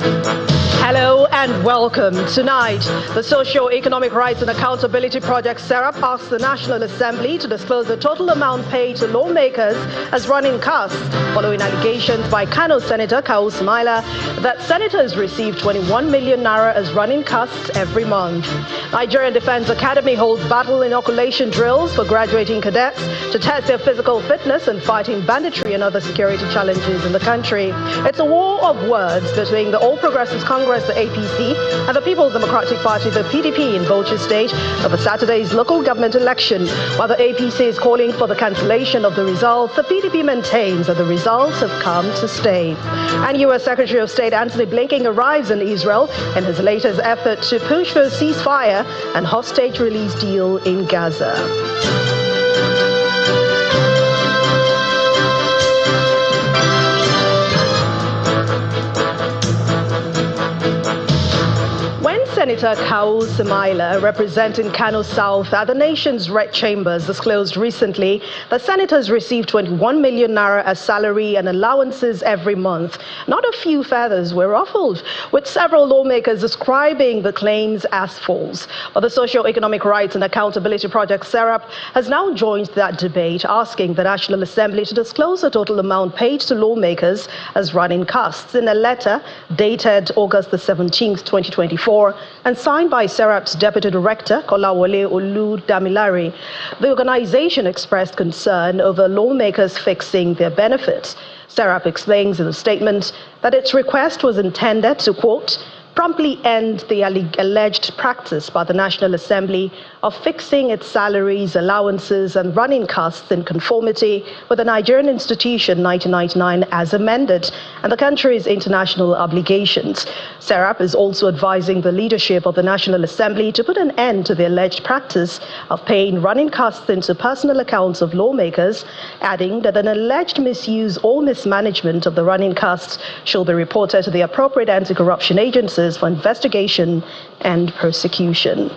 Hello and welcome. Tonight, the Socio-Economic Rights and Accountability Project, SERAP, asked the National Assembly to disclose the total amount paid to lawmakers as running costs, following allegations by Kano Senator Kawu Sumaila that senators receive 21 million naira as running costs every month. Nigerian Defense Academy holds battle inoculation drills for graduating cadets to test their physical fitness and fighting banditry and other security challenges in the country. It's a war of words between the All Progressives Congress, the APC, and the People's Democratic Party, the PDP, in Beauties State over Saturday's local government election. While the APC is calling for the cancellation of the results, the PDP maintains that the results have come to stay. And U.S. Secretary of State Antony Blinken arrives in Israel in his latest effort to push for a ceasefire and hostage release deal in Gaza. Senator Kawu Sumaila, representing Kano South at the nation's red chambers, disclosed recently that senators receive 21 million naira as salary and allowances every month. Not a few feathers were ruffled, with several lawmakers describing the claims as false. But the Socio-Economic Rights and Accountability Project, SERAP, has now joined that debate, asking the National Assembly to disclose the total amount paid to lawmakers as running costs. In a letter dated August the 17th, 2024, and signed by SERAP's Deputy Director, Kolawole Oludamilare, the organization expressed concern over lawmakers fixing their benefits. SERAP explains in a statement that its request was intended to, quote, promptly end the alleged practice by the National Assembly of fixing its salaries, allowances, and running costs in conformity with the Nigerian Institution 1999 as amended and the country's international obligations. SERAP is also advising the leadership of the National Assembly to put an end to the alleged practice of paying running costs into personal accounts of lawmakers, adding that an alleged misuse or mismanagement of the running costs should be reported to the appropriate anti-corruption agencies for investigation and prosecution.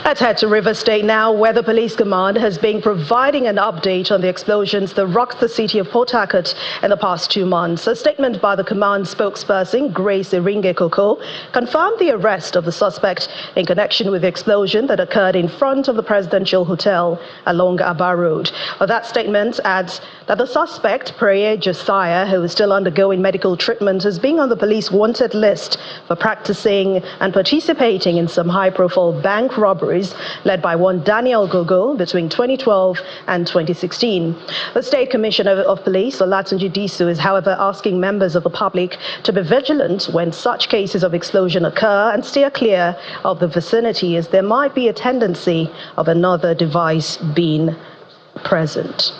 Let's head to Rivers State now, where the police command has been providing an update on the explosions that rocked the city of Port Harcourt in the past 2 months. A statement by the command spokesperson, Grace Iringe Koko, confirmed the arrest of the suspect in connection with the explosion that occurred in front of the Presidential Hotel along Aba Road. But that statement adds that the suspect, Prayer Josiah, who is still undergoing medical treatment, is being on the police wanted list for practicing and participating in some high-profile bank robberies led by one Daniel Gogo between 2012 and 2016. The State Commissioner of Police, Olatunji Disu, is however asking members of the public to be vigilant when such cases of explosion occur and steer clear of the vicinity, as there might be a tendency of another device being present.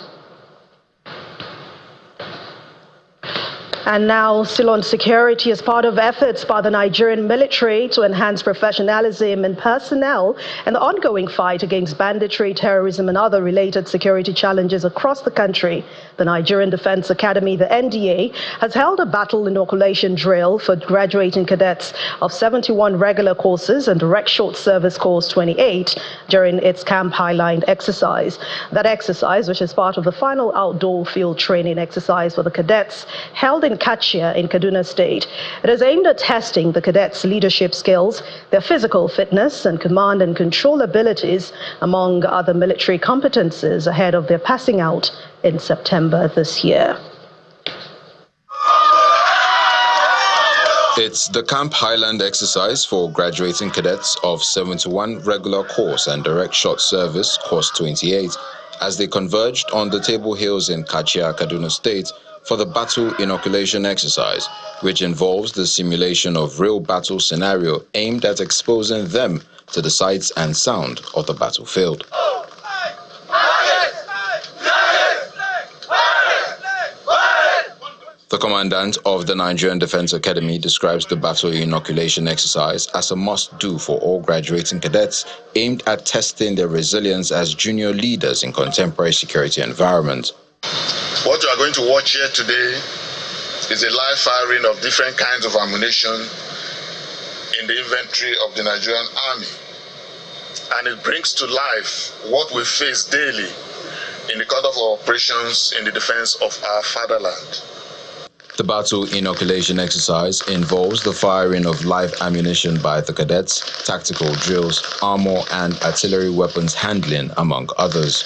And now, still on security, as part of efforts by the Nigerian military to enhance professionalism and personnel in the ongoing fight against banditry, terrorism, and other related security challenges across the country, the Nigerian Defense Academy, the NDA, has held a battle inoculation drill for graduating cadets of 71 regular courses and direct short service course 28 during its Camp Highline exercise. That exercise, which is part of the final outdoor field training exercise for the cadets, held in Kachia in Kaduna State. It is aimed at testing the cadets' leadership skills, their physical fitness, and command and control abilities, among other military competences, ahead of their passing out in September this year. It's the Camp Highland exercise for graduating cadets of 71 regular course and direct short service course 28 as they converged on the Table Hills in Kachia, Kaduna State, for the battle inoculation exercise, which involves the simulation of real battle scenario aimed at exposing them to the sights and sound of the battlefield. The commandant of the Nigerian Defense Academy describes the battle inoculation exercise as a must-do for all graduating cadets, aimed at testing their resilience as junior leaders in contemporary security environment. What you are going to watch here today is a live firing of different kinds of ammunition in the inventory of the Nigerian Army. And it brings to life what we face daily in the course of operations in the defense of our fatherland. The battle inoculation exercise involves the firing of live ammunition by the cadets, tactical drills, armor and artillery weapons handling, among others.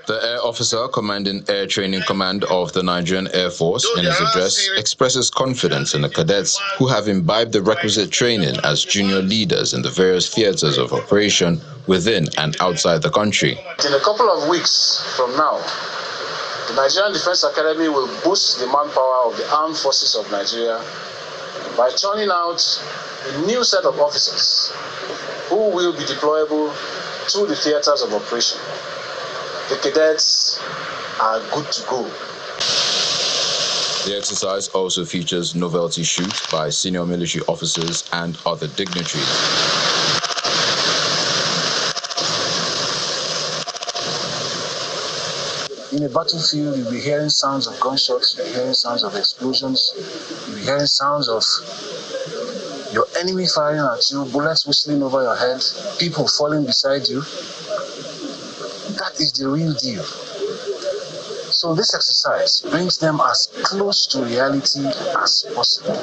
The air officer commanding Air Training Command of the Nigerian Air Force, in his address, expresses confidence in the cadets who have imbibed the requisite training as junior leaders in the various theaters of operation within and outside the country. In a couple of weeks from now, the Nigerian Defense Academy will boost the manpower of the armed forces of Nigeria by churning out a new set of officers who will be deployable to the theaters of operation. The cadets are good to go. The exercise also features novelty shoots by senior military officers and other dignitaries. In a battlefield, you'll be hearing sounds of gunshots, you'll be hearing sounds of explosions, you'll be hearing sounds of your enemy firing at you, bullets whistling over your head, people falling beside you. That is the real deal. So this exercise brings them as close to reality as possible.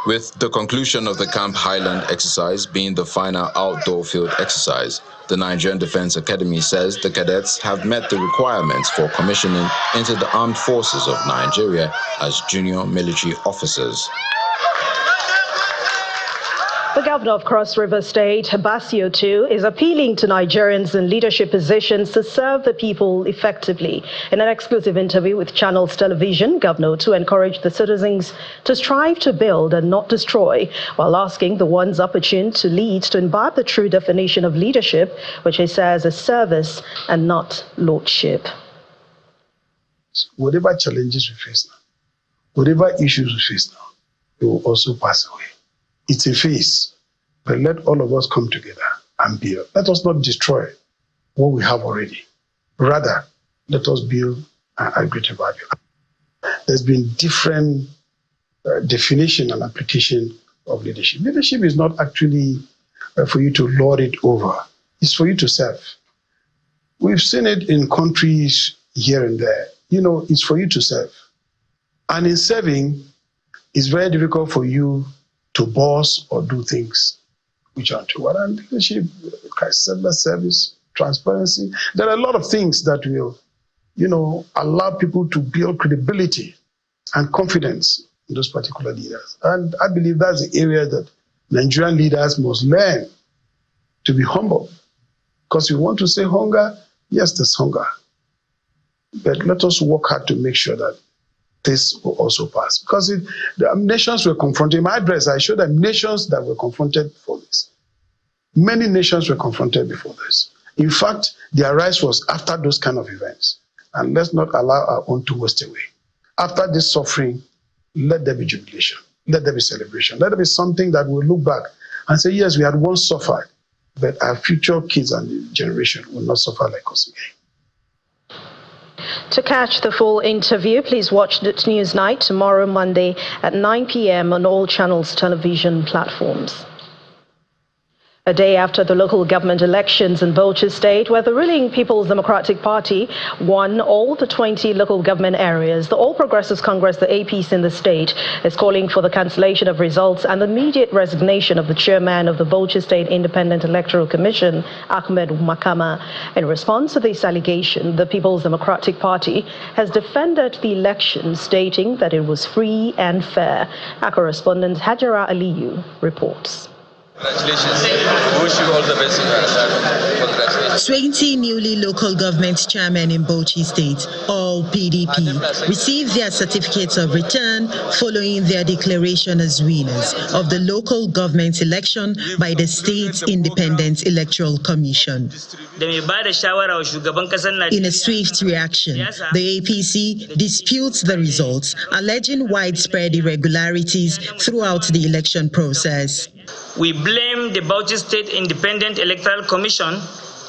With the conclusion of the Camp Highland exercise being the final outdoor field exercise, the Nigerian Defense Academy says the cadets have met the requirements for commissioning into the armed forces of Nigeria as junior military officers. The governor of Cross River State, Basio too, is appealing to Nigerians in leadership positions to serve the people effectively. In an exclusive interview with Channels Television, Governor Otu encouraged the citizens to strive to build and not destroy, while asking the ones opportune to lead to imbibe the true definition of leadership, which he says is service and not lordship. Whatever challenges we face now, whatever issues we face now, they will also pass away. It's a phase, but let all of us come together and build. Let us not destroy what we have already. Rather, let us build and add greater value. There's been different definition and application of leadership. Leadership is not actually for you to lord it over. It's for you to serve. We've seen it in countries here and there. You know, it's for you to serve. And in serving, it's very difficult for you to boss or do things which are untoward. And leadership, selfless service, transparency. There are a lot of things that will, allow people to build credibility and confidence in those particular leaders. And I believe that's the area that Nigerian leaders must learn to be humble. Because we want to say hunger, yes, there's hunger. But let us work hard to make sure that this will also pass. Because the nations were confronted. In my address, I showed them nations that were confronted before this. Many nations were confronted before this. In fact, their rise was after those kind of events. And let's not allow our own to waste away. After this suffering, let there be jubilation. Let there be celebration. Let there be something that will look back and say, yes, we had once suffered, but our future kids and generation will not suffer like us again. To catch the full interview, please watch Newsnight tomorrow, Monday at 9 p.m. on all Channels television platforms. A day after the local government elections in Beauties State, where the ruling People's Democratic Party won all the 20 local government areas, the All Progressives Congress, the APC in the state, is calling for the cancellation of results and the immediate resignation of the chairman of the Beauties State Independent Electoral Commission, Ahmed Makama. In response to this allegation, the People's Democratic Party has defended the election, stating that it was free and fair. Our correspondent Hajara Aliyu reports. Congratulations. We wish you all the best. Congratulations. 20 newly local government chairmen in Beauties State, all PDP, received their certificates of return following their declaration as winners of the local government election by the State's Independent Electoral Commission. In a swift reaction, the APC disputes the results, alleging widespread irregularities throughout the election process. We blame the Beauties State Independent Electoral Commission,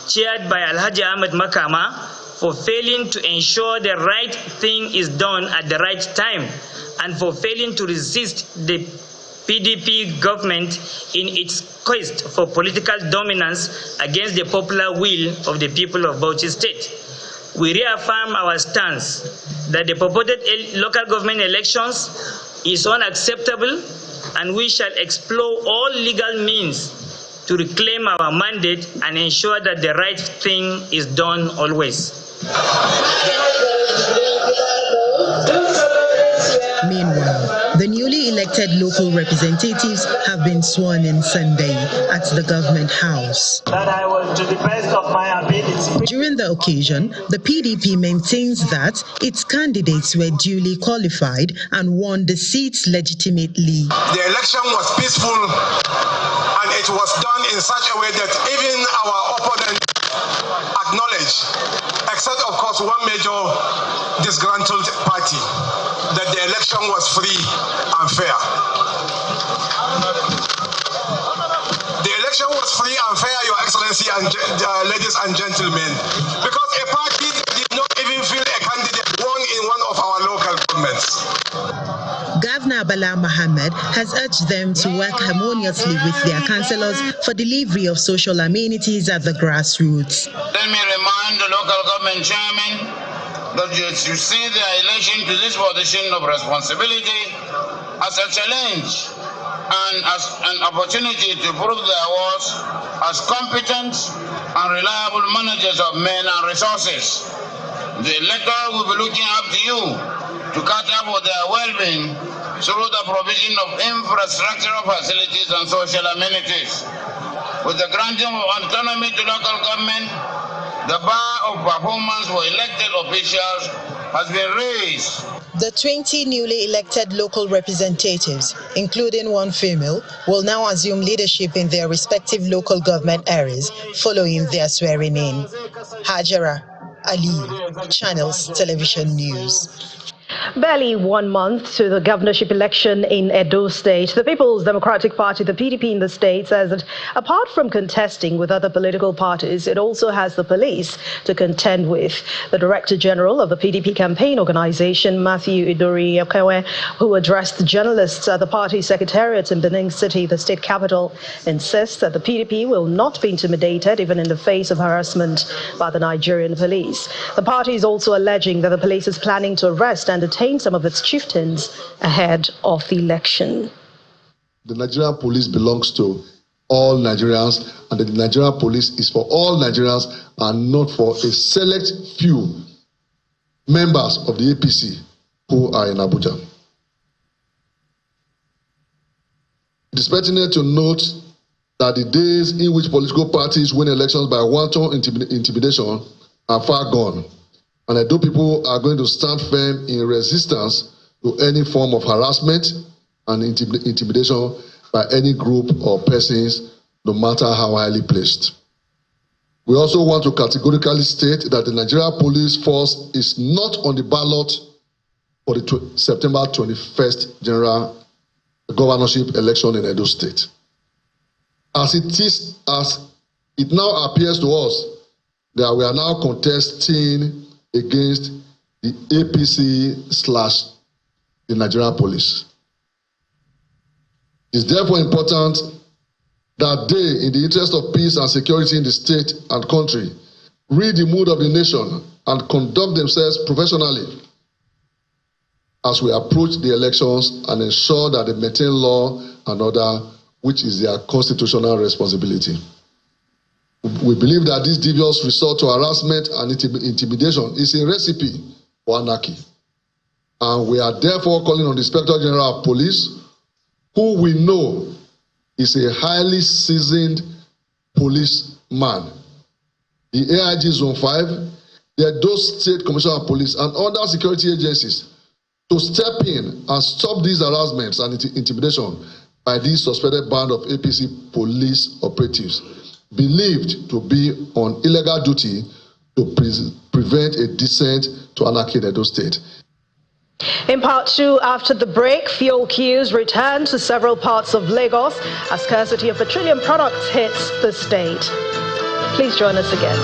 chaired by Alhaji Ahmed Makama, for failing to ensure the right thing is done at the right time and for failing to resist the PDP government in its quest for political dominance against the popular will of the people of Bauchi State. We reaffirm our stance that the purported local government elections is unacceptable, and we shall explore all legal means to reclaim our mandate and ensure that the right thing is done always. Meanwhile, the newly elected local representatives have been sworn in Sunday at the government house. That I will, to the best of my ability. During the occasion, the PDP maintains that its candidates were duly qualified and won the seats legitimately. The election was peaceful, and it was done in such a way that even our opponents acknowledge, except of course one major disgruntled party, that the election was free and fair. The election was free and fair, Your Excellency and ladies and gentlemen, because a party did not even feel a candidate won in one of our local governments. Governor Bala Mohammed has urged them to work harmoniously with their councillors for delivery of social amenities at the grassroots. Let me remind the local government chairman that you see their election to this position of responsibility as a challenge and as an opportunity to prove their worth as competent and reliable managers of men and resources. The electorate will be looking up to you to cater for their well-being through the provision of infrastructural facilities and social amenities. With the granting of autonomy to local government, the bar of performance for elected officials has been raised. The 20 newly elected local representatives, including one female, will now assume leadership in their respective local government areas following their swearing in. Hajara Ali, Channels Television News. Barely 1 month to the governorship election in Edo State, the People's Democratic Party, the PDP in the state, says that apart from contesting with other political parties, it also has the police to contend with. The Director General of the PDP campaign organization, Matthew Idori Ekewe, who addressed journalists at the party secretariat in Benin City, the state capital, insists that the PDP will not be intimidated even in the face of harassment by the Nigerian police. The party is also alleging that the police is planning to arrest and detain some of its chieftains ahead of the election. The Nigerian police belongs to all Nigerians, and the Nigerian police is for all Nigerians and not for a select few members of the APC who are in Abuja. It is pertinent to note that the days in which political parties win elections by wanton intimidation are far gone. And Edo people are going to stand firm in resistance to any form of harassment and intimidation by any group or persons, no matter how highly placed. We also want to categorically state that the Nigerian police force is not on the ballot for the September 21st general governorship election in Edo State. As it now appears to us that we are now contesting against the APC / the Nigerian police. It's therefore important that they, in the interest of peace and security in the state and country, read the mood of the nation and conduct themselves professionally as we approach the elections and ensure that they maintain law and order, which is their constitutional responsibility. We believe that this devious resort to harassment and intimidation is a recipe for anarchy. And we are therefore calling on the Inspector General of Police, who we know is a highly seasoned policeman, the AIG Zone 5, the Edo State Commissioner of Police, and other security agencies to step in and stop these harassments and intimidation by this suspected band of APC police operatives, believed to be on illegal duty to prevent a descent to anarchy in Edo State. In part two, after the break, fuel queues return to several parts of Lagos as scarcity of petroleum products hits the state. Please join us again.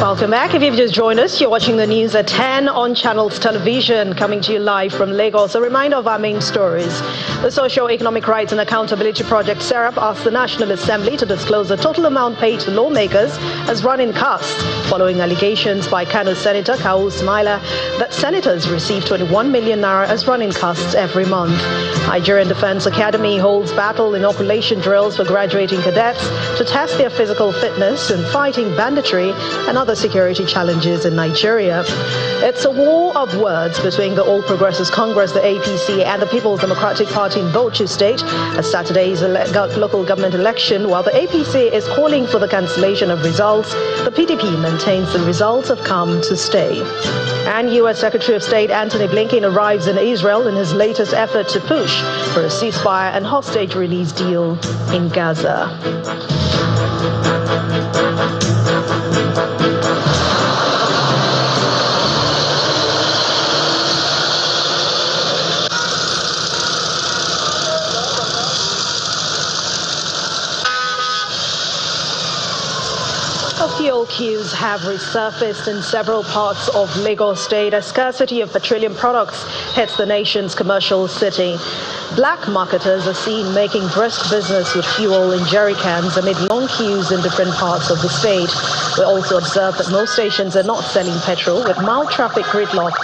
Well, Welcome back. If you've just joined us, you're watching the news at 10 on Channels Television, coming to you live from Lagos. A reminder of our main stories. The Socio-Economic Rights and Accountability Project, SERAP, asked the National Assembly to disclose the total amount paid to lawmakers as running costs, following allegations by Kano Senator Khama Worthy that senators receive 21 million naira as running costs every month. Nigerian Defense Academy holds battle inoculation drills for graduating cadets to test their physical fitness in fighting banditry and other security challenges in Nigeria. It's a war of words between the All Progressives Congress, the APC, and the People's Democratic Party in Beauties State as Saturday's local government election. While the APC is calling for the cancellation of results, the PDP maintains the results have come to stay. And U.S. Secretary of State Antony Blinken arrives in Israel in his latest effort to push for a ceasefire and hostage release deal in Gaza. Fuel queues have resurfaced in several parts of Lagos State as scarcity of petroleum products hits the nation's commercial city. Black marketers are seen making brisk business with fuel in jerry cans amid long queues in different parts of the state. We also observe that most stations are not selling petrol, with mild traffic gridlock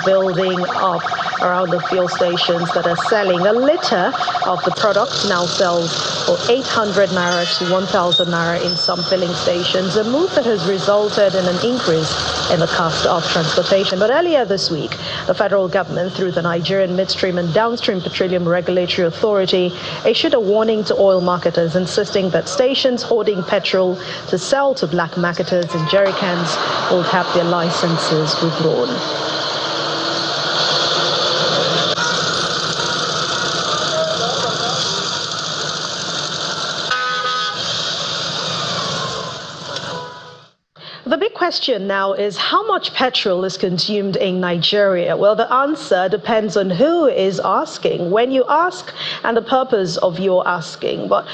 building up around the fuel stations that are selling. A litre of the product now sells for 800 naira to 1,000 naira in some filling stations, a move that has resulted in an increase in the cost of transportation. But earlier this week, the federal government, through the Nigerian Midstream and Downstream Petroleum Regulatory Authority, issued a warning to oil marketers, insisting that stations hoarding petrol to sell to black marketers in jerry cans will have their licenses withdrawn. The big question now is how much petrol is consumed in Nigeria? Well, the answer depends on who is asking, when you ask, and the purpose of your asking. But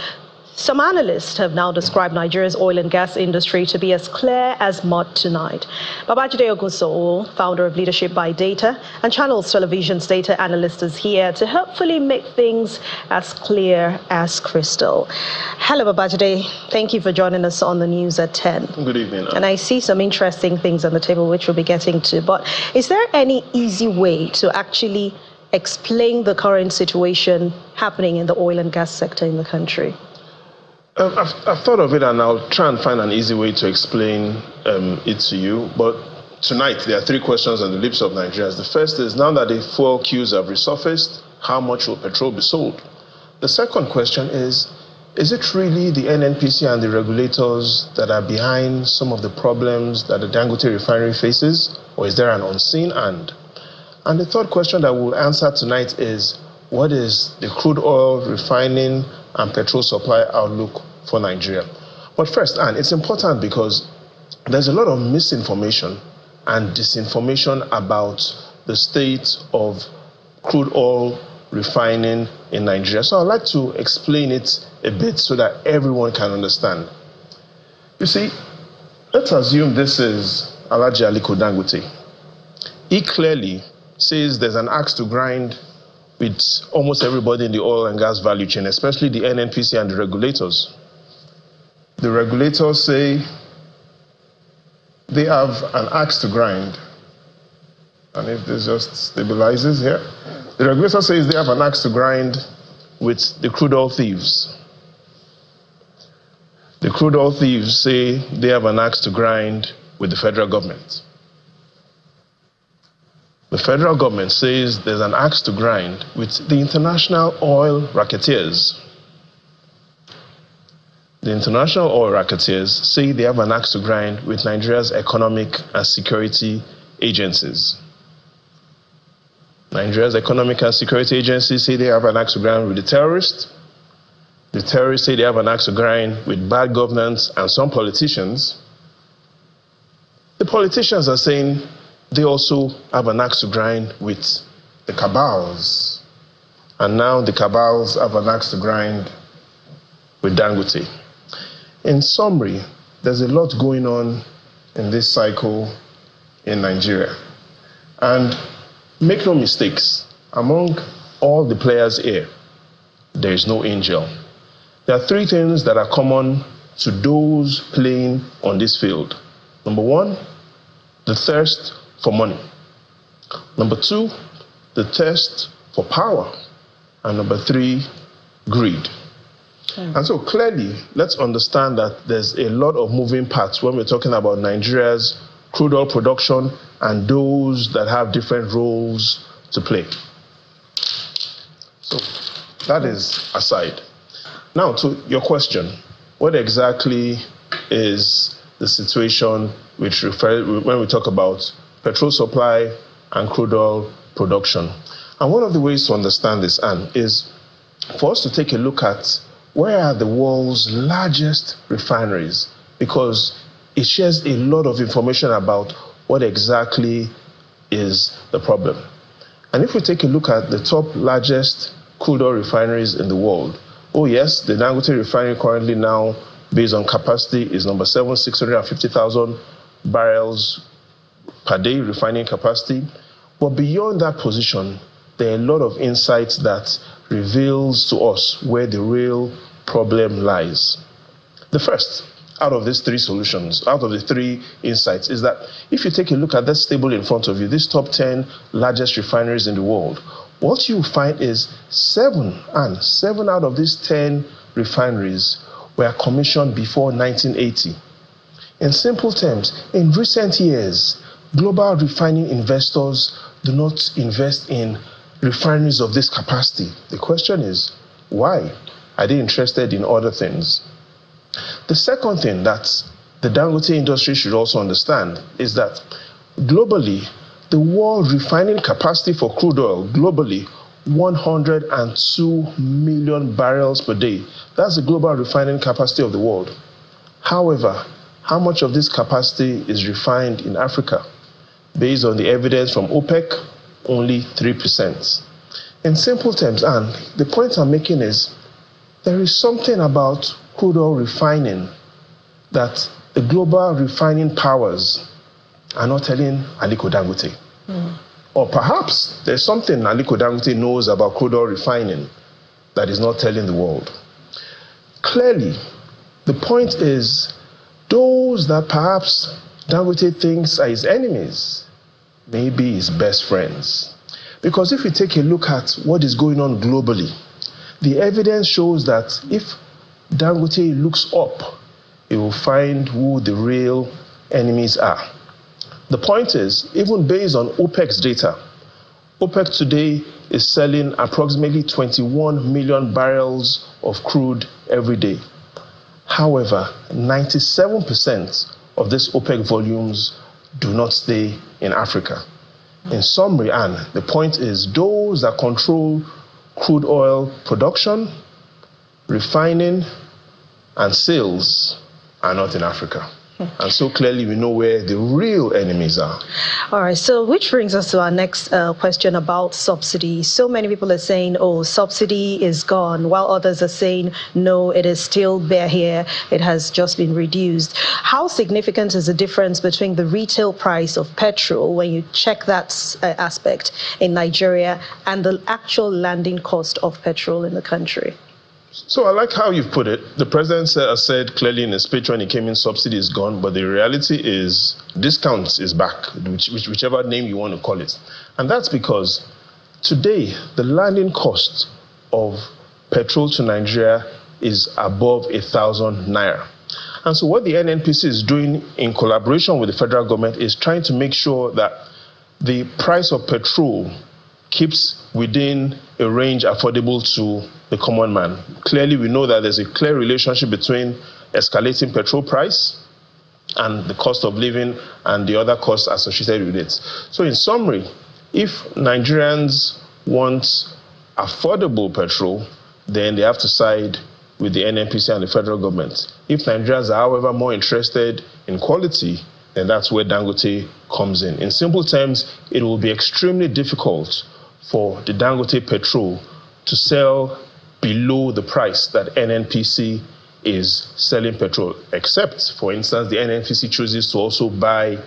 some analysts have now described Nigeria's oil and gas industry to be as clear as mud tonight. Babajide Ogunsowo, founder of Leadership by Data, and Channels Television's data analyst, is here to hopefully make things as clear as crystal. Hello, Babajide. Thank you for joining us on the news at 10. Good evening. And I see some interesting things on the table, which we'll be getting to. But is there any easy way to actually explain the current situation happening in the oil and gas sector in the country? I've thought of it, and I'll try and find an easy way to explain it to you. But tonight, there are three questions on the lips of Nigerians. The first is, now that the fuel queues have resurfaced, how much will petrol be sold? The second question is it really the NNPC and the regulators that are behind some of the problems that the Dangote Refinery faces, or is there an unseen hand? And the third question that we'll answer tonight is, what is the crude oil refining and petrol supply outlook for Nigeria? But first, Anne, it's important because there's a lot of misinformation and disinformation about the state of crude oil refining in Nigeria. So I'd like to explain it a bit so that everyone can understand. You see, let's assume this is Alhaji Aliko Dangote. He clearly says there's an axe to grind with almost everybody in the oil and gas value chain, especially the NNPC and the regulators. The regulators say they have an axe to grind. And if this just stabilizes here, the regulator says they have an axe to grind with the crude oil thieves. The crude oil thieves say they have an axe to grind with the federal government. The federal government says there's an axe to grind with the international oil racketeers. The international oil racketeers say they have an axe to grind with Nigeria's economic and security agencies. Nigeria's economic and security agencies say they have an axe to grind with the terrorists. The terrorists say they have an axe to grind with bad governance and some politicians. The politicians are saying they also have an axe to grind with the cabals. And now the cabals have an axe to grind with Dangote. In summary, there's a lot going on in this cycle in Nigeria. And make no mistakes, among all the players here, there is no angel. There are three things that are common to those playing on this field. Number one, the thirst for money. Number two, the thirst for power. And number three, greed. And so clearly, let's understand that there's a lot of moving parts when we're talking about Nigeria's crude oil production and those that have different roles to play. So that is aside. Now to your question, what exactly is the situation when we talk about petrol supply and crude oil production? And one of the ways to understand this, Anne, is for us to take a look at where are the world's largest refineries, because it shares a lot of information about what exactly is the problem. And if we take a look at the top largest crude oil refineries in the world, oh yes, the Dangote Refinery currently now, based on capacity, is number 7, 650,000 barrels per day refining capacity. But beyond that position, there are a lot of insights that reveals to us where the real problem lies. The first out of these three solutions, out of the three insights, is that if you take a look at this table in front of you, these top 10 largest refineries in the world, what you find is 7 out of these 10 refineries were commissioned before 1980. In simple terms, in recent years, global refining investors do not invest in refineries of this capacity. The question is, why? Are they interested in other things? The second thing that the Dangote industry should also understand is that globally, the world refining capacity for crude oil, globally, 102 million barrels per day. That's the global refining capacity of the world. However, how much of this capacity is refined in Africa? Based on the evidence from OPEC, only 3%. In simple terms, and the point I'm making is, there is something about crude oil refining that the global refining powers are not telling Aliko Dangote. Or perhaps there's something Aliko Dangote knows about crude oil refining that is not telling the world. Clearly, the point is, those that perhaps Dangote thinks are his enemies may be his best friends. Because if you take a look at what is going on globally, the evidence shows that if Dangote looks up, he will find who the real enemies are. The point is, even based on OPEC's data, OPEC today is selling approximately 21 million barrels of crude every day. However, 97% of these OPEC volumes do not stay in Africa. In summary, Anne, the point is, those that control crude oil production, refining, and sales are not in Africa. And so clearly we know where the real enemies are. All right, so which brings us to our next question about subsidy. So many people are saying, oh, subsidy is gone, while others are saying, no, it is still there here. It has just been reduced. How significant is the difference between the retail price of petrol, when you check that aspect in Nigeria, and the actual landing cost of petrol in the country? So I like how you've put it. The president said clearly in his speech when he came in, subsidy is gone, but the reality is discounts is back, whichever name you want to call it. And that's because today the landing cost of petrol to Nigeria is above 1,000 naira. And so what the NNPC is doing in collaboration with the federal government is trying to make sure that the price of petrol keeps within a range affordable to the common man. Clearly, we know that there's a clear relationship between escalating petrol price and the cost of living and the other costs associated with it. So in summary, if Nigerians want affordable petrol, then they have to side with the NNPC and the federal government. If Nigerians are, however, more interested in quality, then that's where Dangote comes in. In simple terms, it will be extremely difficult for the Dangote petrol to sell below the price that NNPC is selling petrol, except, for instance, the NNPC chooses to also buy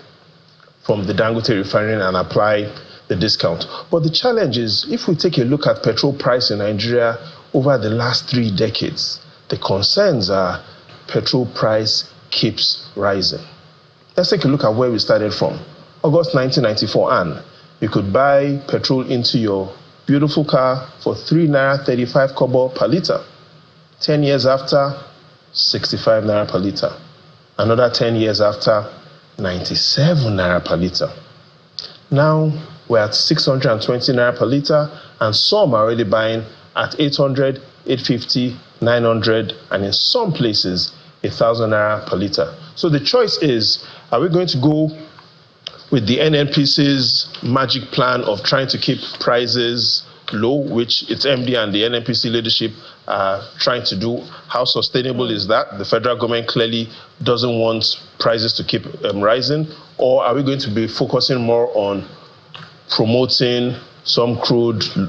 from the Dangote Refinery and apply the discount. But the challenge is, if we take a look at petrol price in Nigeria over the last 3 decades, the concerns are petrol price keeps rising. Let's take a look at where we started from. August 1994, and you could buy petrol into your beautiful car for 3 naira 35 kobo per litre. 10 years after, 65 naira per litre. Another 10 years after, 97 naira per litre. Now we're at 620 naira per litre, and some are already buying at 800, 850, 900, and in some places 1,000 naira per litre. So the choice is, are we going to go with the NNPC's magic plan of trying to keep prices low, which its MD and the NNPC leadership are trying to do? How sustainable is that? The federal government clearly doesn't want prices to keep rising. Or are we going to be focusing more on promoting some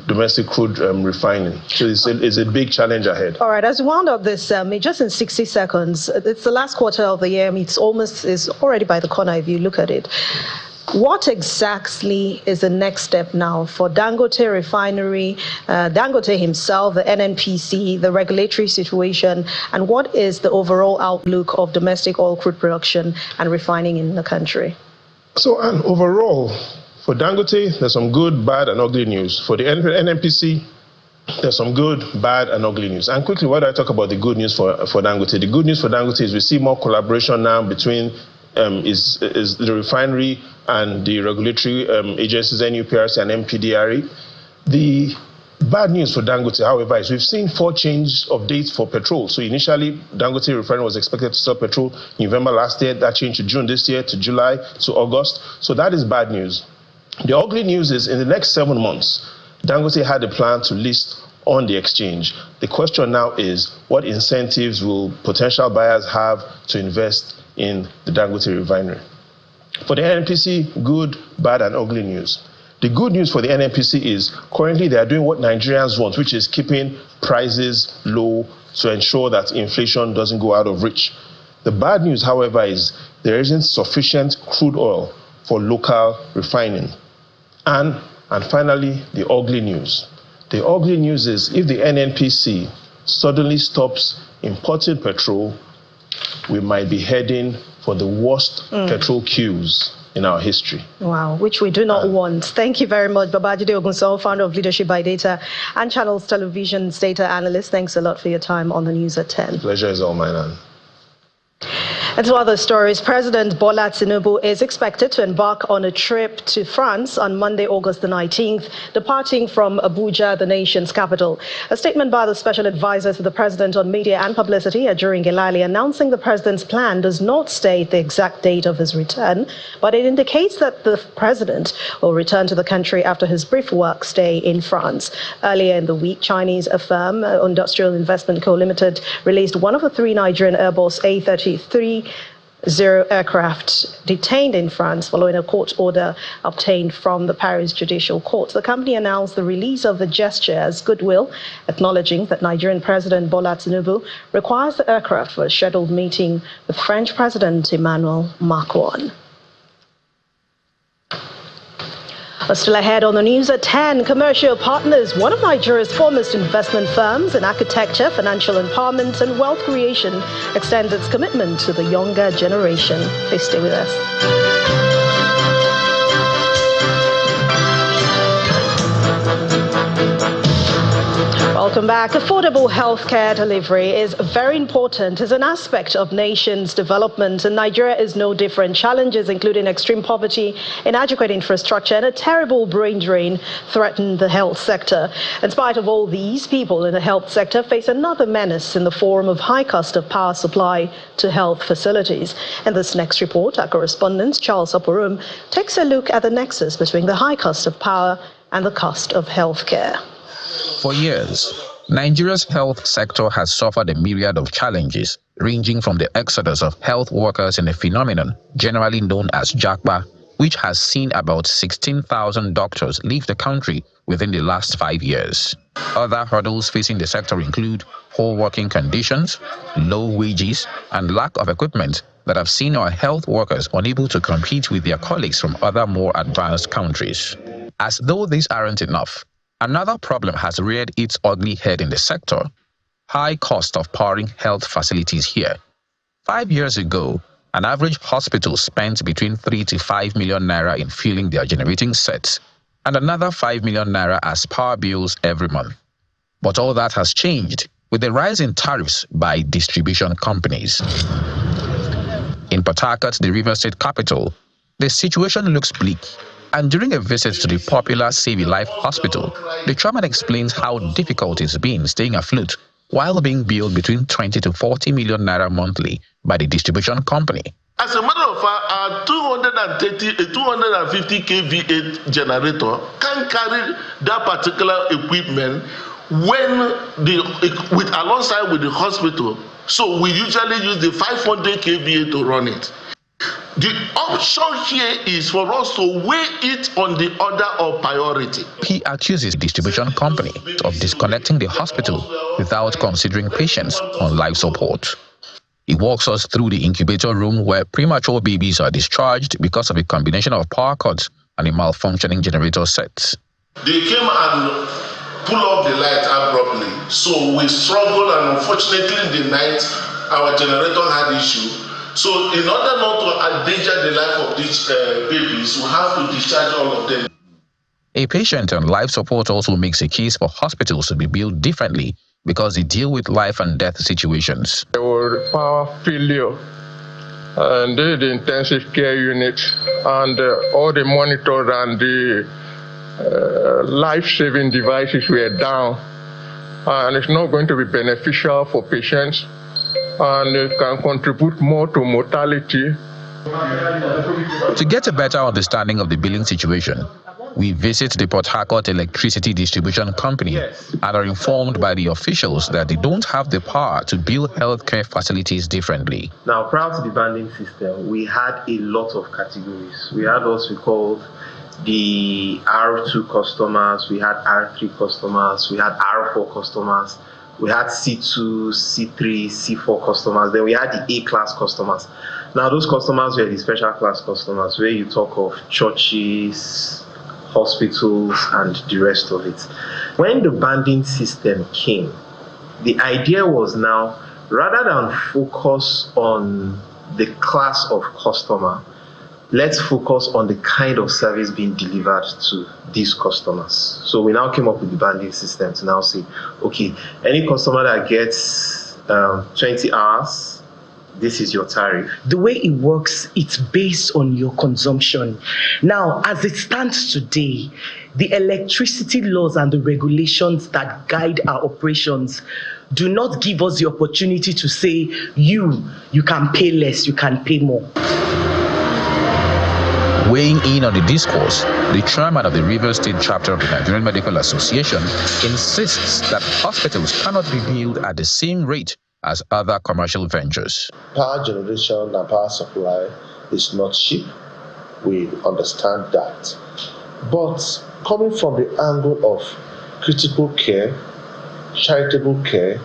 domestic crude refining? So it's a big challenge ahead. All right, as we wound up this, just in 60 seconds, it's the last quarter of the year. I mean, it's already by the corner if you look at it. What exactly is the next step now for Dangote Refinery, Dangote himself, the NNPC, the regulatory situation, and what is the overall outlook of domestic oil crude production and refining in the country? So, and overall, for Dangote, there's some good, bad, and ugly news. For the NNPC, there's some good, bad, and ugly news. And quickly, why do I talk about the good news for Dangote? The good news for Dangote is we see more collaboration now between is the refinery and the regulatory agencies, NUPRC and MPDRE. The bad news for Dangote, however, is we've seen 4 changes of dates for petrol. So initially, Dangote Refinery was expected to sell petrol November last year. That changed to June this year, to July, to August. So that is bad news. The ugly news is in the next 7 months, Dangote had a plan to list on the exchange. The question now is, what incentives will potential buyers have to invest in the Dangote Refinery? For the NNPC, good, bad, and ugly news. The good news for the NNPC is currently they are doing what Nigerians want, which is keeping prices low to ensure that inflation doesn't go out of reach. The bad news, however, is there isn't sufficient crude oil for local refining. And finally, the ugly news. The ugly news is if the NNPC suddenly stops importing petrol, we might be heading for the worst petrol queues in our history. Wow, which we do not want. Thank you very much, Babajide Ogunso, founder of Leadership by Data and Channels Television's data analyst. Thanks a lot for your time on the news at 10. Pleasure is all mine. And to other stories, President Bola Tinubu is expected to embark on a trip to France on Monday, August the 19th, departing from Abuja, the nation's capital. A statement by the special advisor to the president on media and publicity, Ajurin Gelali, announcing the president's plan does not state the exact date of his return, but it indicates that the president will return to the country after his brief work stay in France. Earlier in the week, Chinese firm Industrial Investment Co. Limited released one of the 3 Nigerian Airbus A330 aircraft detained in France following a court order obtained from the Paris Judicial Court. The company announced the release of the gesture as goodwill, acknowledging that Nigerian President Bola Tinubu requires the aircraft for a scheduled meeting with French President Emmanuel Macron. Still ahead on the news at 10, Commercial Partners, one of Nigeria's foremost investment firms in architecture, financial empowerment and wealth creation, extends its commitment to the younger generation. Please stay with us. Welcome back. Affordable healthcare delivery is very important as an aspect of nation's development, and Nigeria is no different. Challenges including extreme poverty, inadequate infrastructure, and a terrible brain drain threaten the health sector. In spite of all these, people in the health sector face another menace in the form of high cost of power supply to health facilities. In this next report, our correspondent Charles Oporum takes a look at the nexus between the high cost of power and the cost of healthcare. For years, Nigeria's health sector has suffered a myriad of challenges, ranging from the exodus of health workers in a phenomenon generally known as Japa which has seen about 16,000 doctors leave the country within the last 5 years. Other hurdles facing the sector include poor working conditions, low wages, and lack of equipment that have seen our health workers unable to compete with their colleagues from other more advanced countries. As though these aren't enough, another problem has reared its ugly head in the sector: high cost of powering health facilities here. 5 years ago, an average hospital spent between 3 to 5 million naira in filling their generating sets, and another 5 million naira as power bills every month. But all that has changed with the rise in tariffs by distribution companies. In Port Harcourt, the River State capital, the situation looks bleak. And during a visit to the popular Save a Life Hospital, the chairman explains how difficult it's been staying afloat while being billed between 20 to 40 million naira monthly by the distribution company. As a matter of fact, our 250 kVA generator can carry that particular equipment alongside with the hospital. So we usually use the 500 kVA to run it. The option here is for us to weigh it on the order of priority. He accuses the distribution company of disconnecting the hospital without considering patients on life support. He walks us through the incubator room where premature babies are discharged because of a combination of power cuts and a malfunctioning generator set. They came and pulled off the light abruptly. So we struggled, and unfortunately in the night, our generator had issue. So in order not to endanger the life of these babies, we have to discharge all of them. A patient on life support also makes a case for hospitals to be built differently because they deal with life and death situations. There was power failure and the intensive care unit, and all the monitors and the life-saving devices were down, and it's not going to be beneficial for patients, and it can contribute more to mortality. To get a better understanding of the billing situation, we visit the Port Harcourt Electricity Distribution Company and are informed by the officials that they don't have the power to bill healthcare facilities differently. Now, prior to the banding system, we had a lot of categories. We had what we called the R2 customers, we had R3 customers, we had R4 customers, we had C2, C3, C4 customers, then we had the A-class customers. Now, those customers were the special class customers, where you talk of churches, hospitals, and the rest of it. When the banding system came, the idea was now, rather than focus on the class of customer, let's focus on the kind of service being delivered to these customers. So we now came up with the banding system to now say, okay, any customer that gets 20 hours, this is your tariff. The way it works, it's based on your consumption. Now, as it stands today, the electricity laws and the regulations that guide our operations do not give us the opportunity to say, you can pay less, you can pay more. Weighing in on the discourse, the chairman of the Rivers State chapter of the Nigerian Medical Association insists that hospitals cannot be billed at the same rate as other commercial ventures. Power generation and power supply is not cheap. We understand that. But coming from the angle of critical care, charitable care,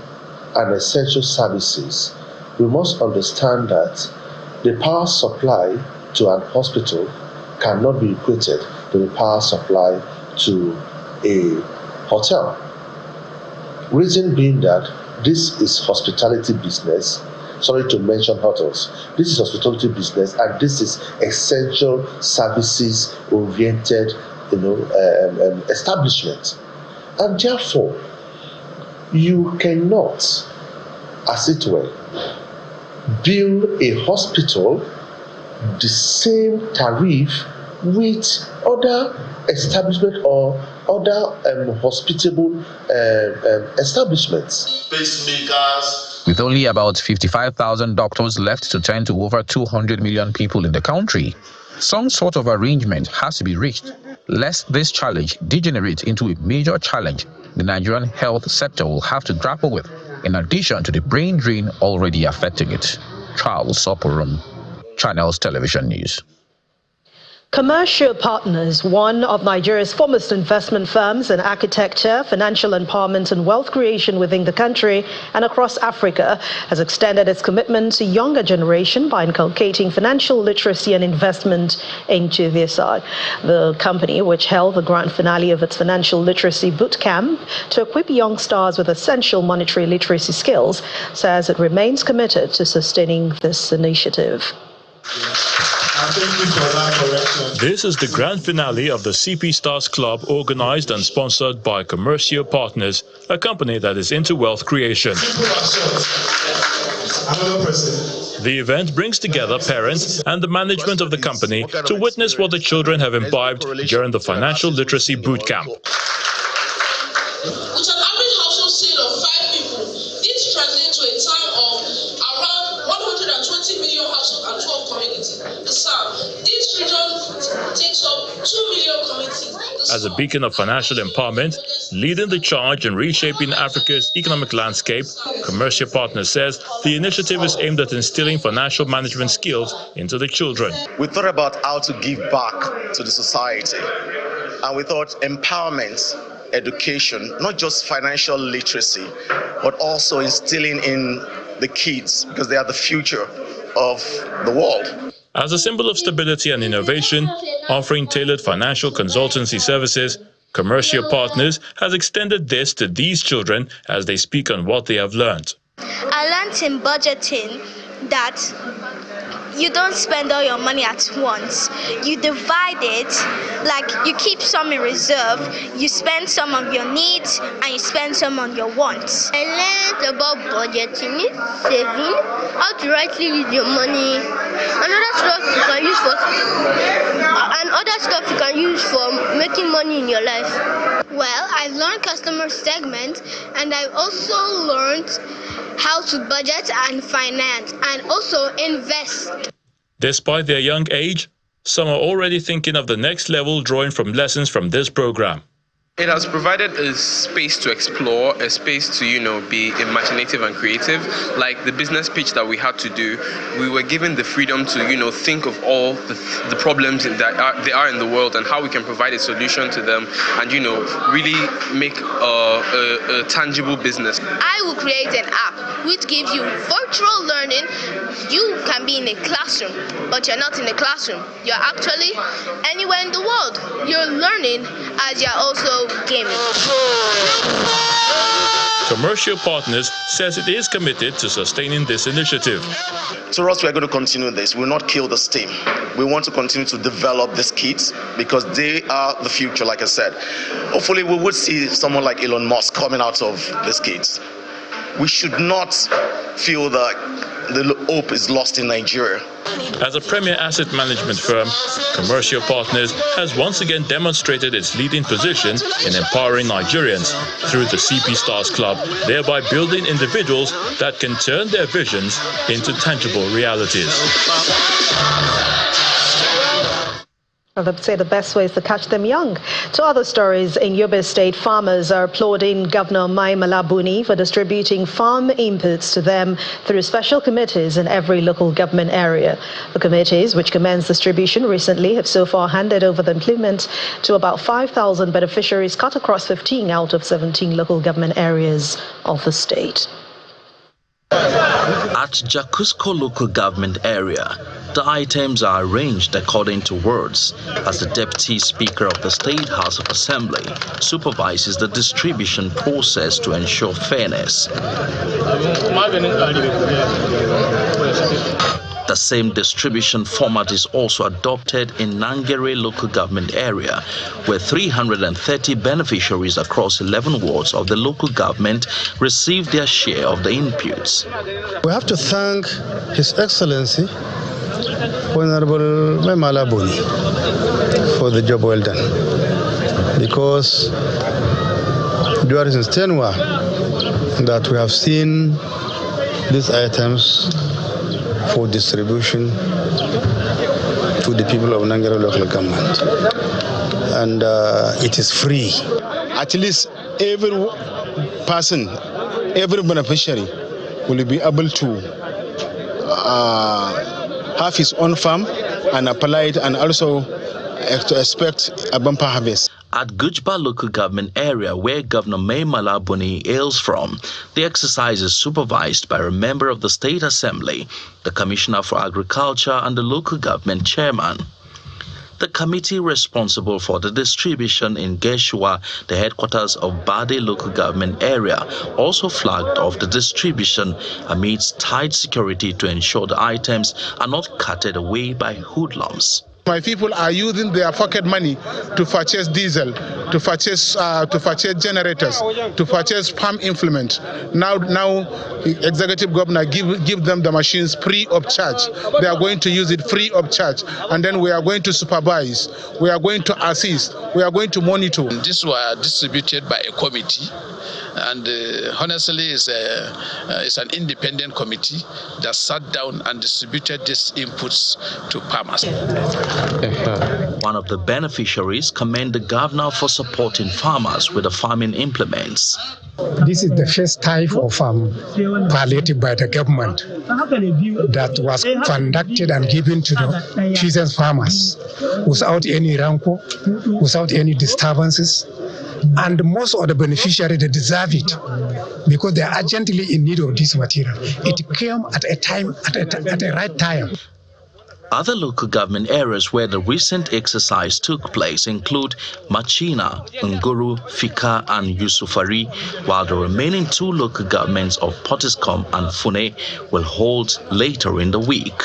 and essential services, we must understand that the power supply to an hospital cannot be equated to the power supply to a hotel. Reason being that this is hospitality business. Sorry to mention hotels. This is hospitality business, and this is essential services oriented, establishment. And therefore, you cannot, as it were, bill a hospital the same tariff with other establishment or other hospitable establishments. Pacemakers. With only about 55,000 doctors left to tend to over 200 million people in the country, some sort of arrangement has to be reached, lest this challenge degenerate into a major challenge the Nigerian health sector will have to grapple with, in addition to the brain drain already affecting it. Charles Soporum, Channels Television News. Commercial Partners, one of Nigeria's foremost investment firms in architecture, financial empowerment and wealth creation within the country and across Africa, has extended its commitment to younger generation by inculcating financial literacy and investment into their side. The company, which held the grand finale of its financial literacy boot camp to equip young stars with essential monetary literacy skills, says it remains committed to sustaining this initiative. This is the grand finale of the CP Stars Club, organized and sponsored by Commercial Partners, a company that is into wealth creation. The event brings together parents and the management of the company to witness what the children have imbibed during the financial literacy boot camp. With an average household sale of 5 people, this translates to a sum of around 120 million households and 12 communities. The sum, this region takes up 2 million communities. As a beacon of financial empowerment, leading the charge in reshaping Africa's economic landscape, Commercial Partners says the initiative is aimed at instilling financial management skills into the children. We thought about how to give back to the society, and we thought empowerment, education, not just financial literacy, but also instilling in the kids, because they are the future of the world. As a symbol of stability and innovation, offering tailored financial consultancy services, Commercial Partners has extended this to these children as they speak on what they have learned. I learned in budgeting that you don't spend all your money at once. You divide it, like you keep some in reserve, you spend some on your needs, and you spend some on your wants. I learned about budgeting, saving, how to rightly use your money, and other stuff you can use for making money in your life. Well, I've learned customer segment, and I've also learned how to budget and finance and also invest. Despite their young age, some are already thinking of the next level, drawing from lessons from this program. It has provided a space to explore, a space to, be imaginative and creative. Like the business pitch that we had to do, we were given the freedom to, think of all the problems that are in the world and how we can provide a solution to them and, really make a tangible business. I will create an app which gives you virtual learning. You can be in a classroom, but you're not in a classroom. You're actually anywhere in the world. You're learning as you're also gaming. Commercial Partners says it is committed to sustaining this initiative. To us, we're going to continue this. We'll not kill this team. We want to continue to develop these kids because they are the future, like I said. Hopefully, we would see someone like Elon Musk coming out of these kids. We should not feel that the hope is lost in Nigeria. As a premier asset management firm, Commercial Partners has once again demonstrated its leading position in empowering Nigerians through the CP Stars Club, thereby building individuals that can turn their visions into tangible realities. They'd say the best way is to catch them young. To other stories, in Yobe State, farmers are applauding Governor Mai Mala Buni for distributing farm inputs to them through special committees in every local government area. The committees, which commenced distribution recently, have so far handed over the implement to about 5,000 beneficiaries cut across 15 out of 17 local government areas of the state. At Jakusko local government area, the items are arranged according to words as the Deputy Speaker of the State House of Assembly supervises the distribution process to ensure fairness. The same distribution format is also adopted in Nangere local government area, where 330 beneficiaries across 11 wards of the local government received their share of the inputs. We have to thank His Excellency, Honorable Mai Mala Buni, for the job well done, because during his tenure that we have seen these items for distribution to the people of Nangere local government, and it is free. At least every person, every beneficiary will be able to have his own farm and apply it, and also expect a bumper harvest. At Gujba local government area, where Governor Mai Mala Buni hails from, the exercise is supervised by a member of the State Assembly, the Commissioner for Agriculture and the local government chairman. The committee responsible for the distribution in Geshua, the headquarters of Bade local government area, also flagged off the distribution amidst tight security to ensure the items are not carted away by hoodlums. My people are using their pocket money to purchase diesel, to purchase generators, to purchase farm implement. Now, executive governor give them the machines free of charge. They are going to use it free of charge, and then we are going to supervise. We are going to assist. We are going to monitor. These were distributed by a committee, and honestly, it's an independent committee that sat down and distributed these inputs to farmers. One of the beneficiaries commended the governor for supporting farmers with the farming implements. This is the first type of palliative by the government that was conducted and given to the peasant farmers without any rancor, without any disturbances. And most of the beneficiaries, they deserve it because they are urgently in need of this material. It came at a right time. Other local government areas where the recent exercise took place include Machina, Nguru, Fika and Yusufari, while the remaining two local governments of Potiskum and Fune will hold later in the week.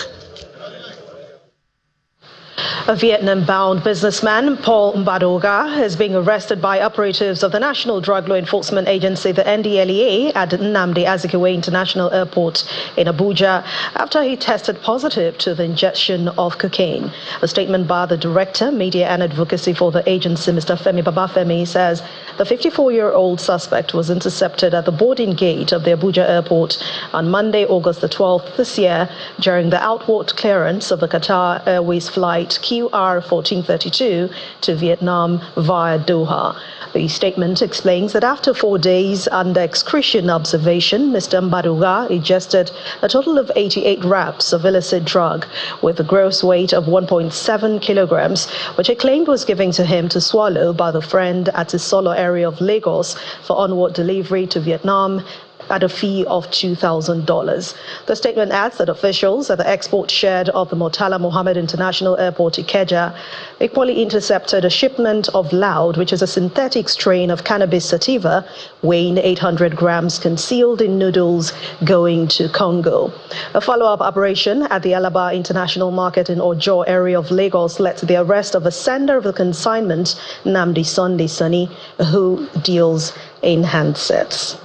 A Vietnam-bound businessman, Paul Mbadoga, is being arrested by operatives of the National Drug Law Enforcement Agency, the NDLEA, at Nnamdi Azikiwe International Airport in Abuja after he tested positive to the ingestion of cocaine. A statement by the Director, Media and Advocacy for the agency, Mr. Femi Babafemi, says the 54-year-old suspect was intercepted at the boarding gate of the Abuja airport on Monday, August the 12th this year during the outward clearance of the Qatar Airways flight QR 1432 to Vietnam via Doha. The statement explains that after 4 days under excretion observation, Mr. Mbadoga ingested a total of 88 wraps of illicit drug with a gross weight of 1.7 kilograms, which he claimed was given to him to swallow by the friend at his solo area of Lagos for onward delivery to Vietnam at a fee of $2,000. The statement adds that officials at the export shed of the Murtala Mohammed International Airport, Ikeja, equally intercepted a shipment of Loud, which is a synthetic strain of cannabis sativa weighing 800 grams concealed in noodles going to Congo. A follow-up operation at the Alaba International Market in Ojo area of Lagos led to the arrest of the sender of the consignment, Nnamdi Sunday Sunny, who deals in handsets.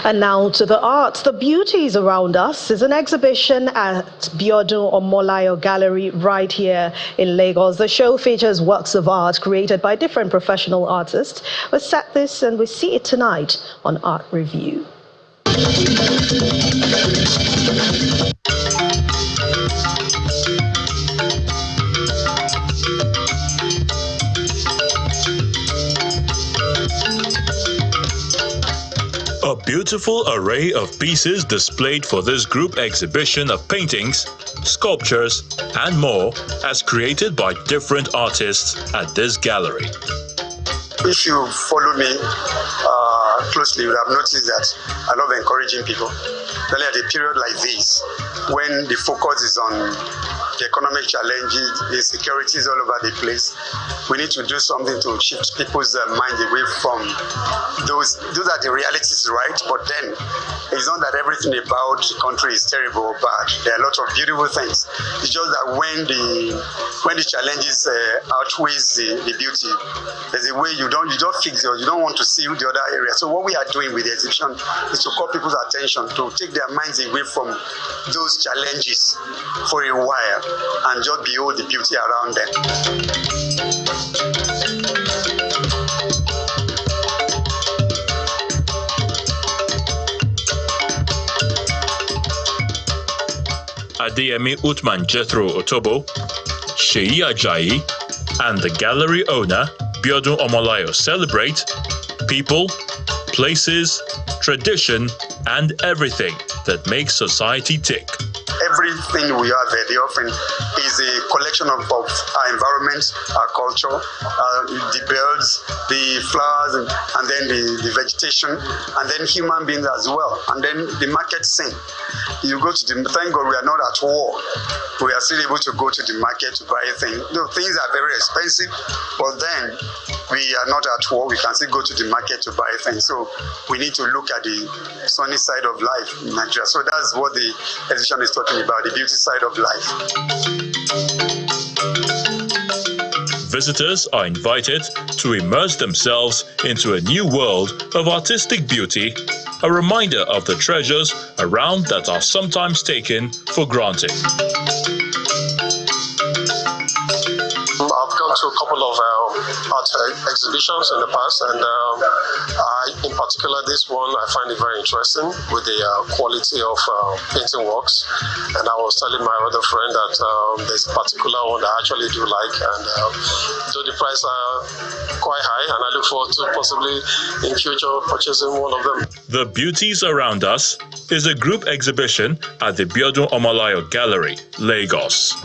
And now to the arts. The Beauties Around Us is an exhibition at Biodun Omolayo Gallery right here in Lagos. The show features works of art created by different professional artists. We set this and we see it tonight on Art Review. A beautiful array of pieces displayed for this group exhibition of paintings, sculptures, and more, as created by different artists at this gallery. If you follow me closely, you will have noticed that I love encouraging people. Especially at a period like this, when the focus is on the economic challenges, insecurities all over the place, we need to do something to shift people's minds away from those are the realities, right? But then it's not that everything about the country is terrible or bad. There are a lot of beautiful things. It's just that when the challenges outweighs the beauty, there's a way you don't fix it, you don't want to see the other area. So what we are doing with the exhibition is to call people's attention, to take their minds away from those challenges for a while and just behold the beauty around them. Adeyemi Utman Jethro Otobo, Sheyi Ajayi, and the gallery owner, Biodun Omolayo, celebrate people, places, tradition, and everything that makes society tick. everything we have there, the offering is a collection of our environment, our culture, the birds, the flowers, and then the vegetation, and then human beings as well, and then the market scene. You go to thank God we are not at war. We are still able to go to the market to buy things. Things are very expensive, but then we are not at war. We can still go to the market to buy things. So we need to look at the sunny side of life in Nigeria. So that's what the exhibition is talking about, the beauty side of life. Visitors are invited to immerse themselves into a new world of artistic beauty, a reminder of the treasures around that are sometimes taken for granted. I've gone to a couple of art exhibitions in the past, and in particular this one I find it very interesting with the quality of painting works. And I was telling my other friend that there's a particular one that I actually do like, and though the price are quite high, and I look forward to possibly in future purchasing one of them. The Beauties Around Us is a group exhibition at the Biodun Omalayo Gallery, Lagos.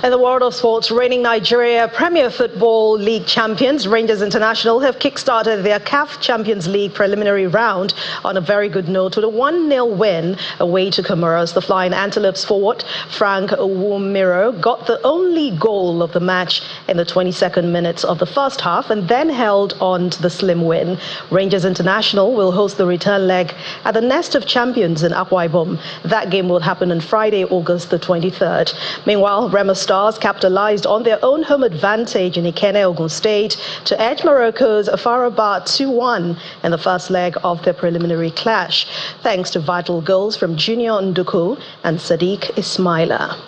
In the world of sports, reigning Nigeria Premier Football League champions Rangers International have kick-started their CAF Champions League preliminary round on a very good note with a 1-0 win away to Comoros. The Flying Antelopes forward Frank Owumiro got the only goal of the match in the 22nd minutes of the first half and then held on to the slim win. Rangers International will host the return leg at the Nest of Champions in Akwa Ibom. That game will happen on Friday, August the 23rd. Meanwhile, Rema Stars capitalized on their own home advantage in Ikene, Ogun State to edge Morocco's Farabat 2-1 in the first leg of their preliminary clash, thanks to vital goals from Junior Nduku and Sadiq Ismaila.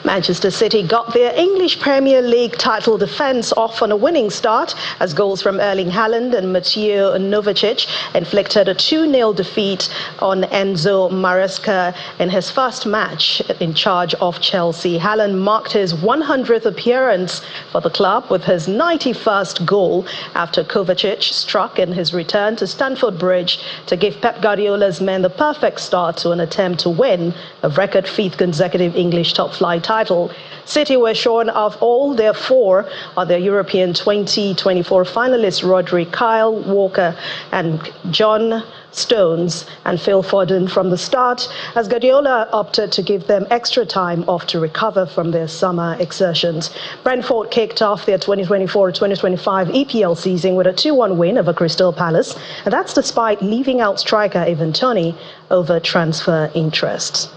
Manchester City got their English Premier League title defence off on a winning start as goals from Erling Haaland and Mateo Kovacic inflicted a 2-0 defeat on Enzo Maresca in his first match in charge of Chelsea. Haaland marked his 100th appearance for the club with his 91st goal after Kovacic struck in his return to Stamford Bridge to give Pep Guardiola's men the perfect start to an attempt to win a record 5th consecutive English top-flight title. City were shorn of all their 4 of their European 2024 finalists Rodri, Kyle Walker and John Stones and Phil Foden from the start, as Guardiola opted to give them extra time off to recover from their summer exertions. Brentford kicked off their 2024-2025 EPL season with a 2-1 win over Crystal Palace, and that's despite leaving out striker Ivan Toney over transfer interests.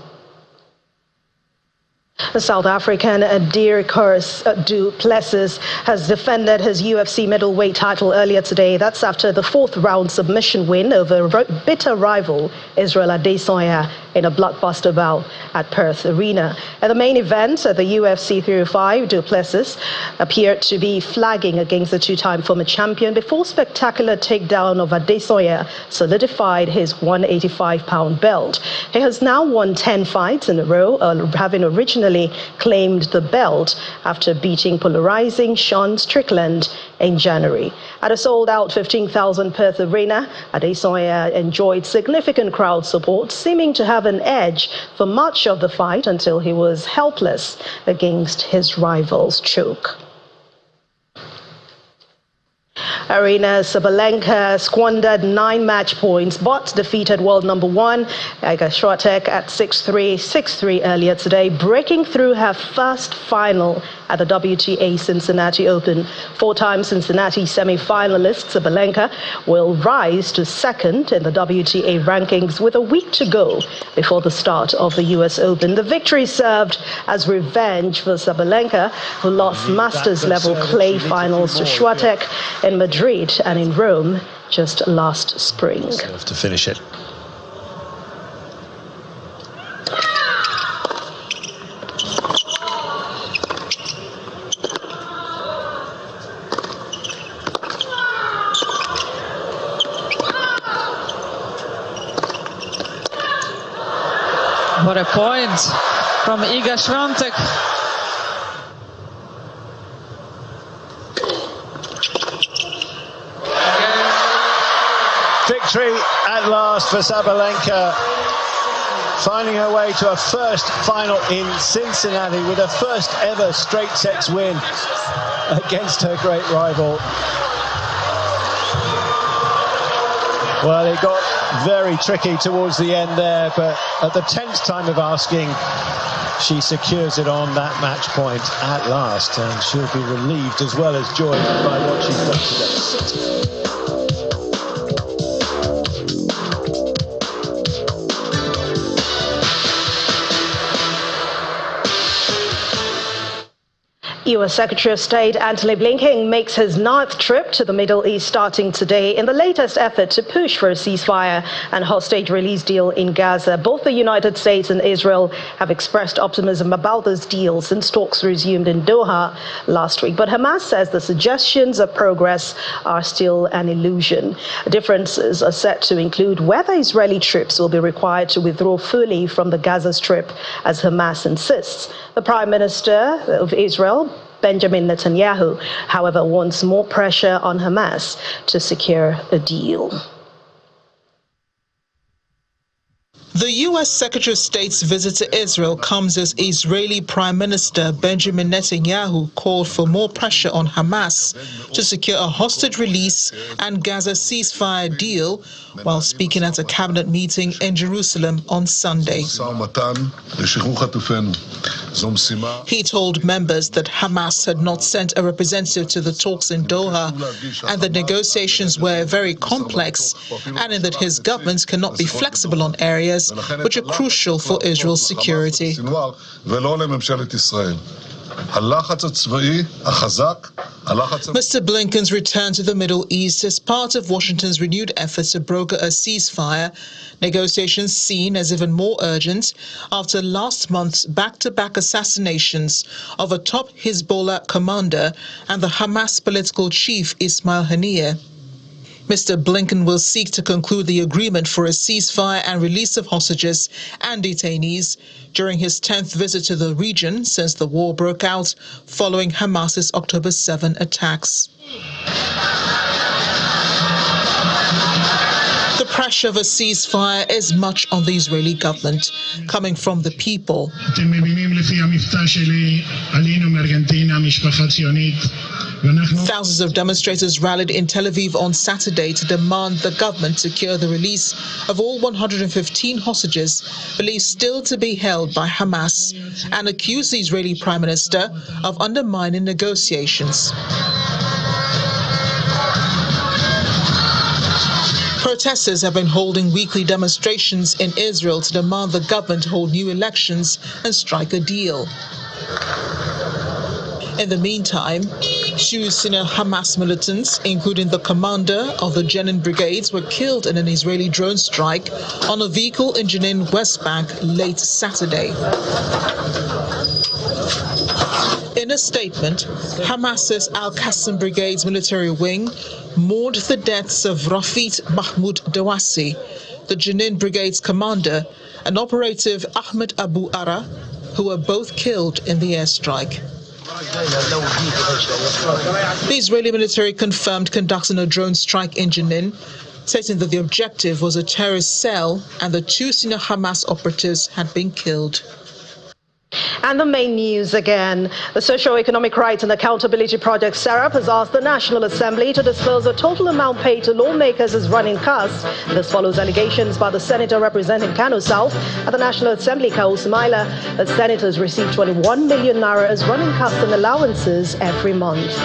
The South African Dirkers Du Plessis has defended his UFC middleweight title earlier today. That's after the 4th round submission win over bitter rival Israel Adesanya in a blockbuster bout at Perth Arena. At the main event at the UFC 305, Du Plessis appeared to be flagging against the 2-time former champion before spectacular takedown of Adesanya solidified his 185-pound belt. He has now won 10 fights in a row, having originally claimed the belt after beating polarizing Sean Strickland in January. At a sold-out 15,000 Perth Arena, Adesanya enjoyed significant crowd support, seeming to have an edge for much of the fight until he was helpless against his rival's choke. Arina Sabalenka squandered 9 match points but defeated world number 1 Iga Swiatek at 6-3, 6-3 earlier today, breaking through her first final at the WTA Cincinnati Open. 4-time Cincinnati semi-finalist Sabalenka will rise to 2nd in the WTA rankings with a week to go before the start of the US Open. The victory served as revenge for Sabalenka, who lost Masters-level clay finals to Swiatek in Madrid and in Rome just last spring. Have to finish it. What a point from Iga Świątek. Victory at last for Sabalenka, finding her way to a first final in Cincinnati with a first ever straight sets win against her great rival. Well, it got very tricky towards the end there, but at the 10th time of asking, she secures it on that match point at last, and she'll be relieved as well as joyed by what she's done today. U.S. Secretary of State Antony Blinken makes his 9th trip to the Middle East starting today in the latest effort to push for a ceasefire and hostage release deal in Gaza. Both the United States and Israel have expressed optimism about this deal since talks resumed in Doha last week. But Hamas says the suggestions of progress are still an illusion. Differences are set to include whether Israeli troops will be required to withdraw fully from the Gaza Strip, as Hamas insists. The Prime Minister of Israel, Benjamin Netanyahu, however, wants more pressure on Hamas to secure a deal. The U.S. Secretary of State's visit to Israel comes as Israeli Prime Minister Benjamin Netanyahu called for more pressure on Hamas to secure a hostage release and Gaza ceasefire deal while speaking at a cabinet meeting in Jerusalem on Sunday. He told members that Hamas had not sent a representative to the talks in Doha and the negotiations were very complex, adding that his government cannot be flexible on areas which are crucial for Israel's security. Mr. Blinken's return to the Middle East is part of Washington's renewed efforts to broker a ceasefire, negotiations seen as even more urgent after last month's back-to-back assassinations of a top Hezbollah commander and the Hamas political chief Ismail Haniyeh. Mr. Blinken will seek to conclude the agreement for a ceasefire and release of hostages and detainees during his 10th visit to the region since the war broke out following Hamas's October 7 attacks. The pressure of a ceasefire is much on the Israeli government, coming from the people. Thousands of demonstrators rallied in Tel Aviv on Saturday to demand the government secure the release of all 115 hostages believed still to be held by Hamas and accused the Israeli Prime Minister of undermining negotiations. Protesters have been holding weekly demonstrations in Israel to demand the government hold new elections and strike a deal. In the meantime, two senior Hamas militants, including the commander of the Jenin brigades, were killed in an Israeli drone strike on a vehicle in Jenin West Bank late Saturday. In a statement, Hamas's Al-Qassam Brigade's military wing mourned the deaths of Rafit Mahmoud Dawasi, the Jenin Brigade's commander, and operative Ahmed Abu Ara, who were both killed in the airstrike. The Israeli military confirmed conducting a drone strike in Jenin, stating that the objective was a terrorist cell and the two senior Hamas operatives had been killed. And the main news again. The Socio-Economic Rights and Accountability Project, SERAP, has asked the National Assembly to disclose the total amount paid to lawmakers as running costs. This follows allegations by the senator representing Kano South at the National Assembly, Kawu Sumaila, that senators receive 21 million naira as running costs and allowances every month. So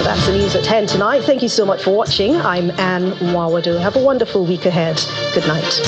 that's the news at 10 tonight. Thank you so much for watching. I'm Anne Mwawadu. Have a wonderful week ahead. Good night.